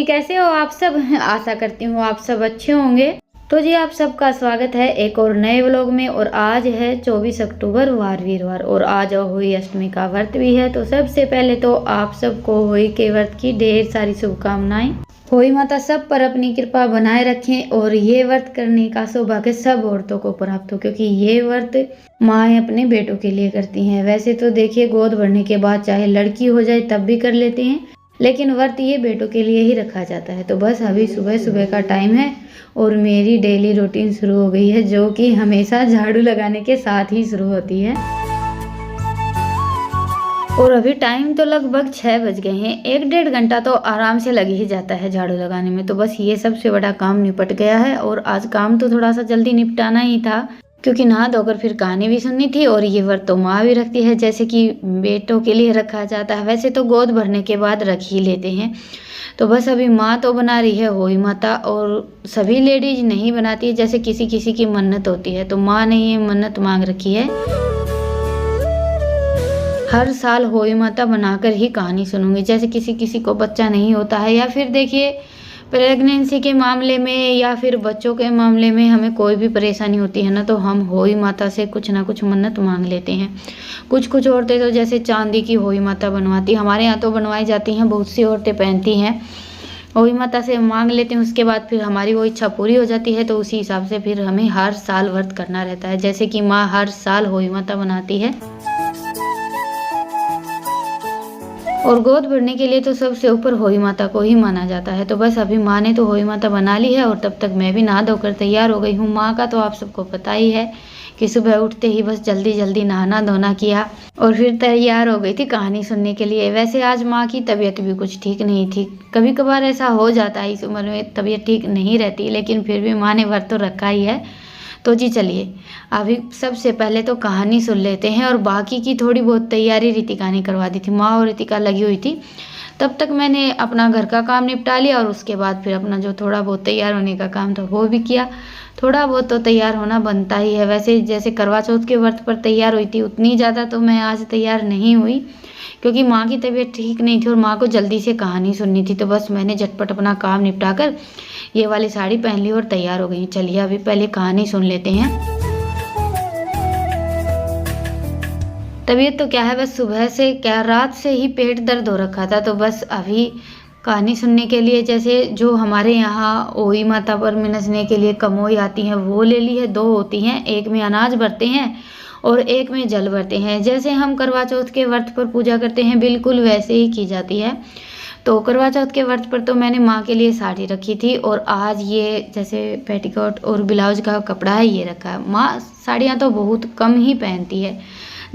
कैसे हो आप सब? आशा करती हूँ आप सब अच्छे होंगे। तो जी आप सबका स्वागत है एक और नए व्लॉग में। और आज है 24 अक्टूबर वार वीरवार और आज होली अष्टमी का व्रत भी है। तो सबसे पहले तो आप सबको होली के व्रत की ढेर सारी शुभकामनाएं। होली माता सब पर अपनी कृपा बनाए रखें और ये व्रत करने का सौभाग्य सब औरतों को प्राप्त हो, क्योंकि ये व्रत माएँ अपने बेटों के लिए करती हैं। वैसे तो देखिए गोद भरने के बाद चाहे लड़की हो जाए तब भी कर लेते हैं, लेकिन व्रत ये बेटों के लिए ही रखा जाता है। तो बस अभी सुबह सुबह का टाइम है और मेरी डेली रूटीन शुरू हो गई है, जो कि हमेशा झाड़ू लगाने के साथ ही शुरू होती है। और अभी टाइम तो लगभग 6 बज गए हैं। 1-1.5 घंटा तो आराम से लग ही जाता है झाड़ू लगाने में। तो बस ये सबसे बड़ा काम निपट गया है और आज काम तो थोड़ा सा जल्दी निपटाना ही था, क्योंकि नहा धोकर फिर कहानी भी सुननी थी। और ये व्रत तो माँ भी रखती है, जैसे कि बेटों के लिए रखा जाता है। वैसे तो गोद भरने के बाद रख ही लेते हैं। तो बस अभी माँ तो बना रही है होली माता, और सभी लेडीज नहीं बनाती है, जैसे किसी किसी की मन्नत होती है। तो माँ ने ये मन्नत मांग रखी है, हर साल होली माता बनाकर ही कहानी सुनूंगी। जैसे किसी किसी को बच्चा नहीं होता है, या फिर देखिए प्रेगनेंसी के मामले में या फिर बच्चों के मामले में हमें कोई भी परेशानी होती है ना, तो हम होली माता से कुछ ना कुछ मन्नत मांग लेते हैं। कुछ कुछ औरतें तो जैसे चांदी की होली माता बनवाती, हमारे यहाँ तो बनवाई जाती हैं, बहुत सी औरतें पहनती हैं। होली माता से मांग लेते हैं, उसके बाद फिर हमारी वो इच्छा पूरी हो जाती है। तो उसी हिसाब से फिर हमें हर साल व्रत करना रहता है, जैसे कि माँ हर साल होली माता बनाती है। और गोद भरने के लिए तो सबसे ऊपर होली माता को ही माना जाता है। तो बस अभी माँ ने तो होली माता बना ली है और तब तक मैं भी नहा धोकर तैयार हो गई हूँ। माँ का तो आप सबको पता ही है कि सुबह उठते ही बस जल्दी जल्दी नहाना धोना किया और फिर तैयार हो गई थी कहानी सुनने के लिए। वैसे आज माँ की तबीयत भी कुछ ठीक नहीं थी। कभी कभार ऐसा हो जाता है, इस उम्र में तबीयत ठीक नहीं रहती, लेकिन फिर भी माँ ने व्रत तो रखा ही है। तो जी चलिए अभी सबसे पहले तो कहानी सुन लेते हैं, और बाकी की थोड़ी बहुत तैयारी रितिका ने करवा दी थी। माँ और रितिका लगी हुई थी, तब तक मैंने अपना घर का काम निपटा लिया और उसके बाद फिर अपना जो थोड़ा बहुत तैयार होने का काम था वो भी किया। थोड़ा बहुत तो तैयार होना बनता ही है। वैसे जैसे करवा चौथ के व्रत पर तैयार हुई थी, उतनी ज़्यादा तो मैं आज तैयार नहीं हुई, क्योंकि माँ की तबीयत ठीक नहीं थी और माँ को जल्दी से कहानी सुननी थी। तो बस मैंने झटपट अपना काम निपटा कर ये वाली साड़ी पहन ली और तैयार हो गई। चलिए अभी पहले कहानी सुन लेते हैं। तबीयत तो क्या है, बस सुबह से क्या रात से ही पेट दर्द हो रखा था। तो बस अभी कहानी सुनने के लिए, जैसे जो हमारे यहाँ होली माता पर मिनसने के लिए कमोई आती हैं वो ले ली है। 2 होती हैं, एक में अनाज भरते हैं और एक में जल भरते हैं। जैसे हम करवा चौथ के व्रत पर पूजा करते हैं बिल्कुल वैसे ही की जाती है। तो करवा चौथ के व्रत पर तो मैंने माँ के लिए साड़ी रखी थी, और आज ये जैसे पेटीकोट और ब्लाउज का कपड़ा है ये रखा है। माँ साड़ियाँ तो बहुत कम ही पहनती है,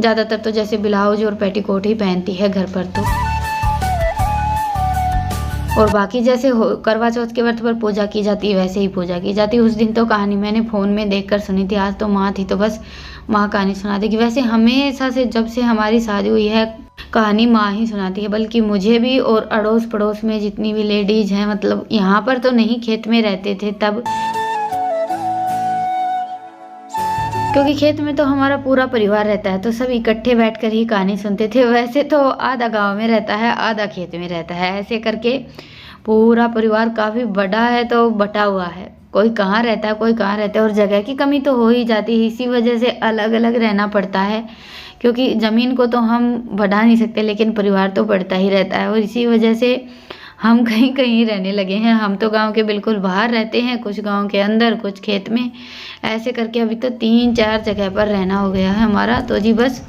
ज़्यादातर तो जैसे ब्लाउज और पेटीकोट ही पहनती है घर पर। तो और बाकी जैसे करवा चौथ के व्रत पर पूजा की जाती है वैसे ही पूजा की जाती है। उस दिन तो कहानी मैंने फ़ोन में देखकर सुनी थी, आज तो माँ थी तो बस माँ कहानी सुना देगी। वैसे हमेशा से जब से हमारी शादी हुई है कहानी माँ ही सुनाती है, बल्कि मुझे भी और अड़ोस पड़ोस में जितनी भी लेडीज हैं, मतलब यहाँ पर तो नहीं, खेत में रहते थे तब, क्योंकि खेत में तो हमारा पूरा परिवार रहता है, तो सब इकट्ठे बैठकर ही कहानी सुनते थे। वैसे तो आधा गांव में रहता है आधा खेत में रहता है, ऐसे करके पूरा परिवार काफ़ी बड़ा है, तो बटा हुआ है, कोई कहाँ रहता है कोई कहाँ रहता है, और जगह की कमी तो हो ही जाती है। इसी वजह से अलग अलग रहना पड़ता है, क्योंकि ज़मीन को तो हम बढ़ा नहीं सकते, लेकिन परिवार तो बढ़ता ही रहता है। और इसी वजह से हम कहीं कहीं रहने लगे हैं। हम तो गांव के बिल्कुल बाहर रहते हैं, कुछ गांव के अंदर, कुछ खेत में, ऐसे करके अभी तो 3-4 जगह पर रहना हो गया है हमारा। तो जी बस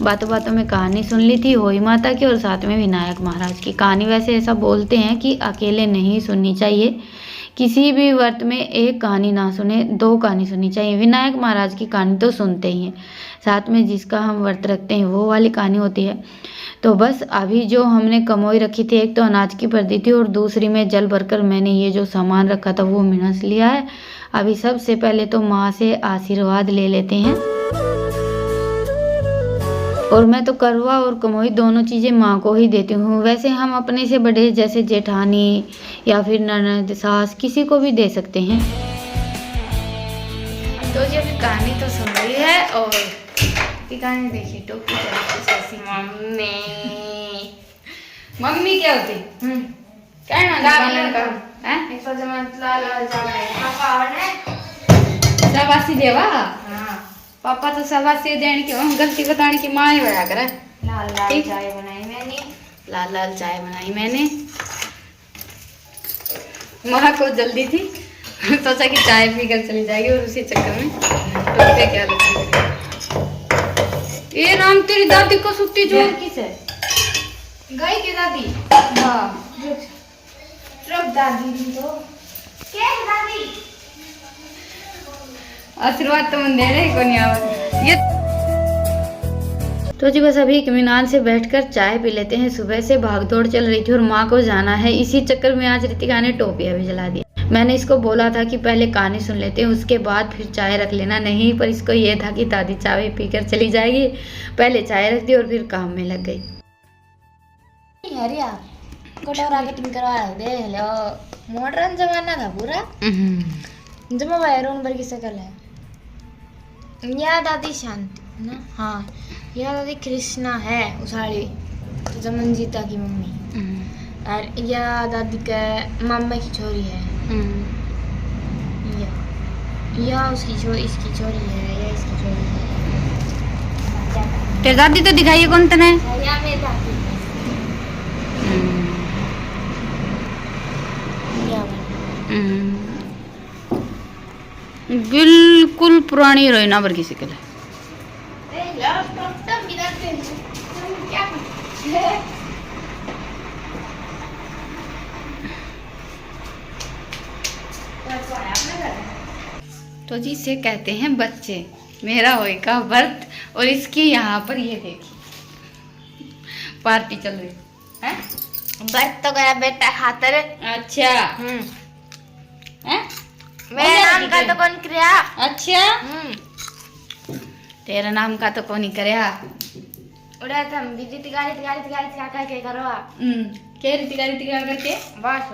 बातों बातों में कहानी सुन ली थी होली माता की और साथ में विनायक महाराज की कहानी। वैसे ऐसा बोलते हैं कि अकेले नहीं सुननी चाहिए, किसी भी व्रत में एक कहानी ना सुने, 2 कहानी सुननी चाहिए। विनायक महाराज की कहानी तो सुनते ही हैं, साथ में जिसका हम व्रत रखते हैं वो वाली कहानी होती है। तो बस अभी जो हमने कमोई रखी थी, एक तो अनाज की भर दी थी और दूसरी में जल भरकर मैंने ये जो सामान रखा था वो मिनस लिया है। अभी सबसे पहले तो माँ से आशीर्वाद ले लेते हैं, और मैं तो करवा और कमोई दोनों चीज़ें माँ को ही देती हूँ। वैसे हम अपने से बड़े जैसे जेठानी या फिर ननद सास किसी को भी दे सकते हैं। तो जी अभी कहानी तो सुन रही है, और कहानी देखिए टोपी मम्मी मम्मी क्या होती क्या है शाबाशी देवा। हाँ पापा तो शाबाशी देने की गलती बताने की माँ ही बया करे। लाल लाल चाय बनाई मैंने, लाल लाल चाय बनाई मैंने। माँ को जल्दी थी, सोचा कि चाय पीकर चली जाएगी और उसी चक्कर में तो क्या लगता। ये राम तेरी दादी को सुट्टी जोड़ किस है? गाय की दादी। हाँ दादी तो क्या दादी आशीर्वाद तो मन दे रहे को नहीं आवत ये। तो जी बस अभी इत्मीनान से बैठकर चाय पी लेते हैं। सुबह से भागदौड़ चल रही थी और माँ को जाना है, इसी चक्कर में आज रितिका ने टोपिया भी जला दिया। मैंने इसको बोला था कि पहले कहानी सुन लेते हैं उसके बाद फिर चाय रख लेना, नहीं पर इसको ये था कि दादी चाय पीकर चली जाएगी, पहले चाय रख दी और फिर काम में लग गई। कटोरा कटिंग करवा दे लो, मॉडर्न जमाना था पूरा। जमा वायरोन पर की शक्ल है। यह दादी शांति ना, हाँ यह दादी कृष्णा है उसाड़ी तो जमन जीता की मम्मी, और यह दादी का मामा की छोरी है। यह उसकी छोरी, इसकी छोरी है, यह इसकी छोरी है। तेरी दादी तो दिखाइए कौन तने? यह मेरी दादी। बिल्कुल पुरानी रोइना पर की शक्ल है। तो जी इसे कहते हैं बच्चे, मेरा होएगा व्रत और इसकी यहाँ पर ये देखिए पार्टी चल रही है। व्रत तो गया बेटा खातर। अच्छा मेरे नाम का तो कौन किया? अच्छा तेरा नाम का तो कौन ही करया। उड़ा तुम बीजी तिगारी तिगारी तिगारी तिगारी के करो। के तिगारी तिगारी करके बस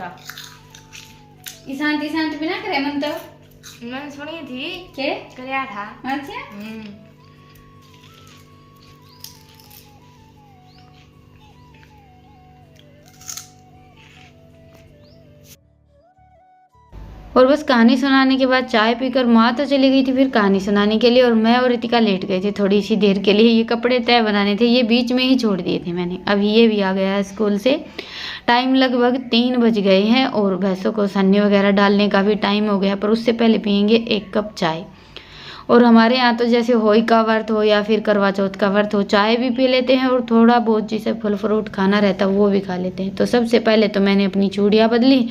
ईशांत ईशांत बिना करे मन तो मैंने सुनी थी के करया था। अच्छा और बस कहानी सुनाने के बाद चाय पीकर माँ तो चली गई थी फिर कहानी सुनाने के लिए, और मैं और रितिका लेट गए थे थोड़ी सी देर के लिए। ये कपड़े तय बनाने थे, ये बीच में ही छोड़ दिए थे मैंने। अभी ये भी आ गया है स्कूल से। टाइम लगभग 3 बज गए हैं और भैंसों को सन्नी वगैरह डालने का भी टाइम हो गया, पर उससे पहले पियेंगे 1 कप चाय। और हमारे यहाँ तो जैसे होली का व्रत हो या फिर करवा चौथ का व्रत हो, चाय भी पी लेते हैं और थोड़ा बहुत जिसे फल फ्रूट खाना रहता है वो भी खा लेते हैं। तो सबसे पहले तो मैंने अपनी चूड़ियाँ बदली,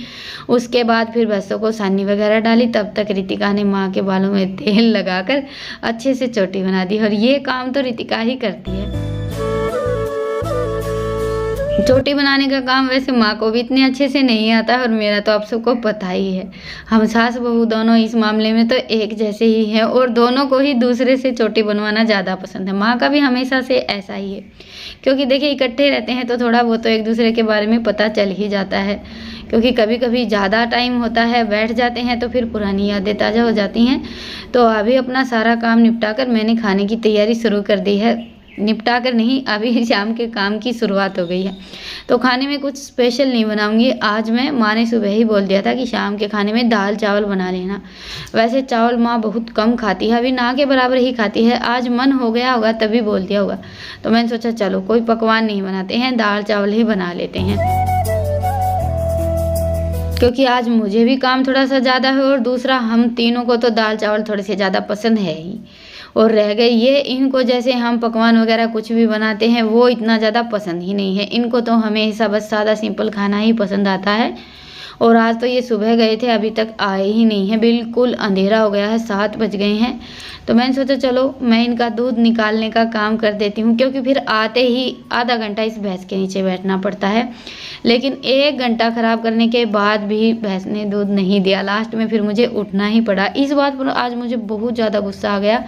उसके बाद फिर भैंसों को सानी वगैरह डाली। तब तक रितिका ने माँ के बालों में तेल लगाकर अच्छे से चोटी बना दी, और ये काम तो रितिका ही करती है। चोटी बनाने का काम वैसे माँ को भी इतने अच्छे से नहीं आता है, और मेरा तो आप सबको पता ही है, हम सास बहू दोनों इस मामले में तो एक जैसे ही हैं, और दोनों को ही दूसरे से चोटी बनवाना ज़्यादा पसंद है। माँ का भी हमेशा से ऐसा ही है, क्योंकि देखिए इकट्ठे रहते हैं तो थोड़ा बहुत तो एक दूसरे के बारे में पता चल ही जाता है, क्योंकि कभी कभी ज़्यादा टाइम होता है, बैठ जाते हैं तो फिर पुरानी यादें ताज़ा हो जाती हैं। तो अभी अपना सारा काम निपटा कर मैंने खाने की तैयारी शुरू कर दी है। निपटा कर नहीं, अभी शाम के काम की शुरुआत हो गई है। तो खाने में कुछ स्पेशल नहीं बनाऊंगी आज मैं। माँ ने सुबह ही बोल दिया था कि शाम के खाने में दाल चावल बना लेना। वैसे चावल माँ बहुत कम खाती है, अभी ना के बराबर ही खाती है। आज मन हो गया होगा तभी बोल दिया होगा, तो मैंने सोचा चलो कोई पकवान नहीं बनाते हैं, दाल चावल ही बना लेते हैं, क्योंकि आज मुझे भी काम थोड़ा सा ज़्यादा है, और दूसरा हम तीनों को तो दाल चावल थोड़े से ज़्यादा पसंद है ही। और रह गई ये, इनको जैसे हम पकवान वगैरह कुछ भी बनाते हैं वो इतना ज़्यादा पसंद ही नहीं है। इनको तो हमेशा बस सादा सिंपल खाना ही पसंद आता है। और आज तो ये सुबह गए थे, अभी तक आए ही नहीं है, बिल्कुल अंधेरा हो गया है, 7 बज गए हैं। तो मैंने सोचा चलो मैं इनका दूध निकालने का काम कर देती हूँ, क्योंकि फिर आते ही आधा घंटा इस भैंस के नीचे बैठना पड़ता है। लेकिन 1 घंटा ख़राब करने के बाद भी भैंस ने दूध नहीं दिया, लास्ट में फिर मुझे उठना ही पड़ा। इस बात पर आज मुझे बहुत ज़्यादा गुस्सा आ गया,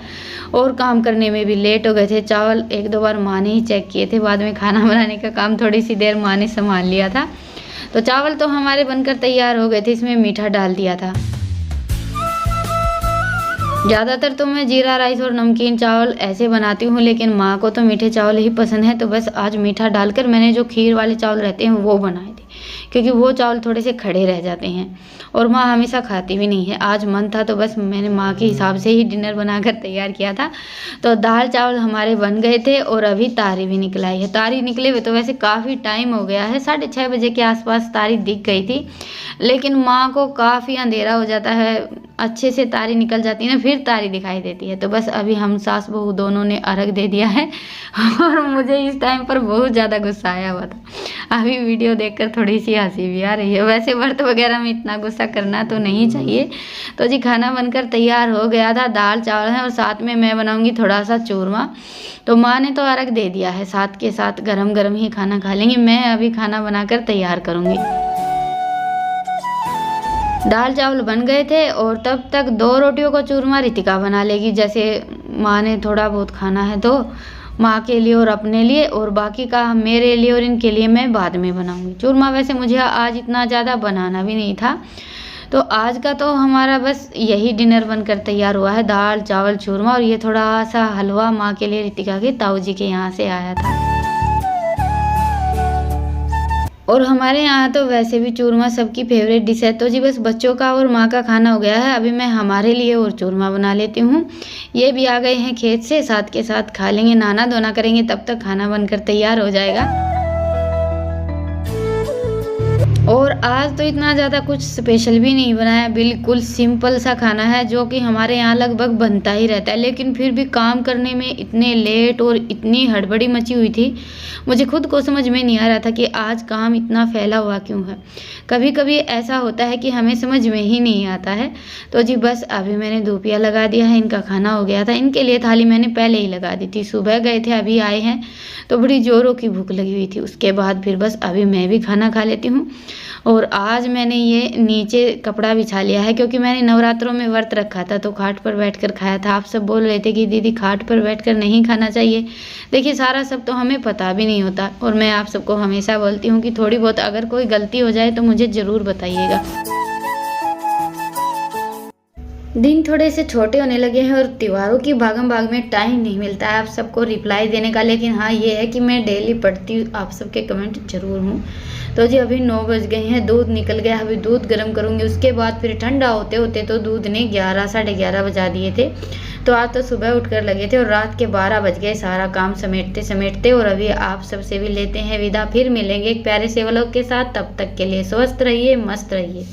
और काम करने में भी लेट हो गए थे। चावल 1-2 बार माँ ने ही चेक किए थे, बाद में खाना बनाने का काम थोड़ी सी देर माँ ने संभाल लिया था। तो चावल तो हमारे बनकर तैयार हो गए थे, इसमें मीठा डाल दिया था। ज़्यादातर तो मैं जीरा राइस और नमकीन चावल ऐसे बनाती हूँ, लेकिन माँ को तो मीठे चावल ही पसंद है, तो बस आज मीठा डालकर मैंने जो खीर वाले चावल रहते हैं वो बनाए थे, क्योंकि वो चावल थोड़े से खड़े रह जाते हैं और माँ हमेशा खाती भी नहीं है। आज मन था तो बस मैंने माँ के हिसाब से ही डिनर बनाकर तैयार किया था। तो दाल चावल हमारे बन गए थे और अभी तारी भी निकल आई है। तारी निकले हुए तो वैसे काफ़ी टाइम हो गया है, 6:30 बजे के आसपास तारी दिख गई थी, लेकिन माँ को काफ़ी अंधेरा हो जाता है, अच्छे से तारी निकल जाती है ना, फिर तारी दिखाई देती है। तो बस अभी हम सास बहू दोनों ने अर्घ दे दिया है और मुझे इस टाइम पर बहुत ज़्यादा गुस्सा आया हुआ था। अभी वीडियो देखकर थोड़ी सी हंसी भी आ रही है। वैसे व्रत वगैरह में इतना गुस्सा करना तो नहीं चाहिए। तो जी खाना बनकर तैयार हो गया था, दाल चावल है और साथ में मैं बनाऊंगी थोड़ा सा चूरमा। तो माँ ने तो अर्घ दे दिया है, साथ के साथ गरम गरम ही खाना खा लेंगे। मैं अभी खाना बनाकर तैयार करूँगी। दाल चावल बन गए थे और तब तक 2 रोटियों का चूरमा रितिका बना लेगी। जैसे माँ ने थोड़ा बहुत खाना है तो माँ के लिए और अपने लिए, और बाकी का मेरे लिए और इनके लिए मैं बाद में बनाऊंगी। चूरमा वैसे मुझे आज इतना ज़्यादा बनाना भी नहीं था। तो आज का तो हमारा बस यही डिनर बनकर तैयार हुआ है, दाल चावल चूरमा, और ये थोड़ा सा हलवा माँ के लिए रितिका के ताऊ जी के यहाँ से आया था। और हमारे यहाँ तो वैसे भी चूरमा सबकी फेवरेट डिश है। तो जी बस बच्चों का और माँ का खाना हो गया है, अभी मैं हमारे लिए और चूरमा बना लेती हूँ। ये भी आ गए हैं खेत से, साथ के साथ खा लेंगे, नहाना धोना करेंगे, तब तक खाना बनकर तैयार हो जाएगा। और आज तो इतना ज़्यादा कुछ स्पेशल भी नहीं बनाया, बिल्कुल सिंपल सा खाना है जो कि हमारे यहाँ लगभग बनता ही रहता है। लेकिन फिर भी काम करने में इतने लेट और इतनी हड़बड़ी मची हुई थी, मुझे खुद को समझ में नहीं आ रहा था कि आज काम इतना फैला हुआ क्यों है। कभी कभी ऐसा होता है कि हमें समझ में ही नहीं आता है। तो जी बस अभी मैंने धूपिया लगा दिया है, इनका खाना हो गया था। इनके लिए थाली मैंने पहले ही लगा दी थी, सुबह गए थे अभी आए हैं तो बड़ी जोरों की भूख लगी हुई थी। उसके बाद फिर बस अभी मैं भी खाना खा लेती हूँ। और आज मैंने ये नीचे कपड़ा बिछा लिया है क्योंकि मैंने नवरात्रों में व्रत रखा था तो खाट पर बैठकर खाया था। आप सब बोल रहे थे कि दीदी खाट पर बैठकर नहीं खाना चाहिए। देखिए सारा सब तो हमें पता भी नहीं होता, और मैं आप सबको हमेशा बोलती हूँ कि थोड़ी बहुत अगर कोई गलती हो जाए तो मुझे ज़रूर बताइएगा। दिन थोड़े से छोटे होने लगे हैं और त्योहारों की भागम भाग में टाइम नहीं मिलता है आप सबको रिप्लाई देने का। लेकिन हाँ ये है कि मैं डेली पढ़ती हूँ, आप सबके कमेंट जरूर हूँ। तो जी अभी 9 बज गए हैं, दूध निकल गया, अभी दूध गर्म करूँगी। उसके बाद फिर ठंडा होते होते तो दूध ने 11 साढ़े 11 बजा दिए थे। तो आज तो सुबह उठकर लगे थे और रात के 12 बज गए सारा काम समेटते समेटते। और अभी आप सबसे भी लेते हैं विदा, फिर मिलेंगे एक प्यारे से व्लॉग के साथ। तब तक के लिए स्वस्थ रहिए, मस्त रहिए।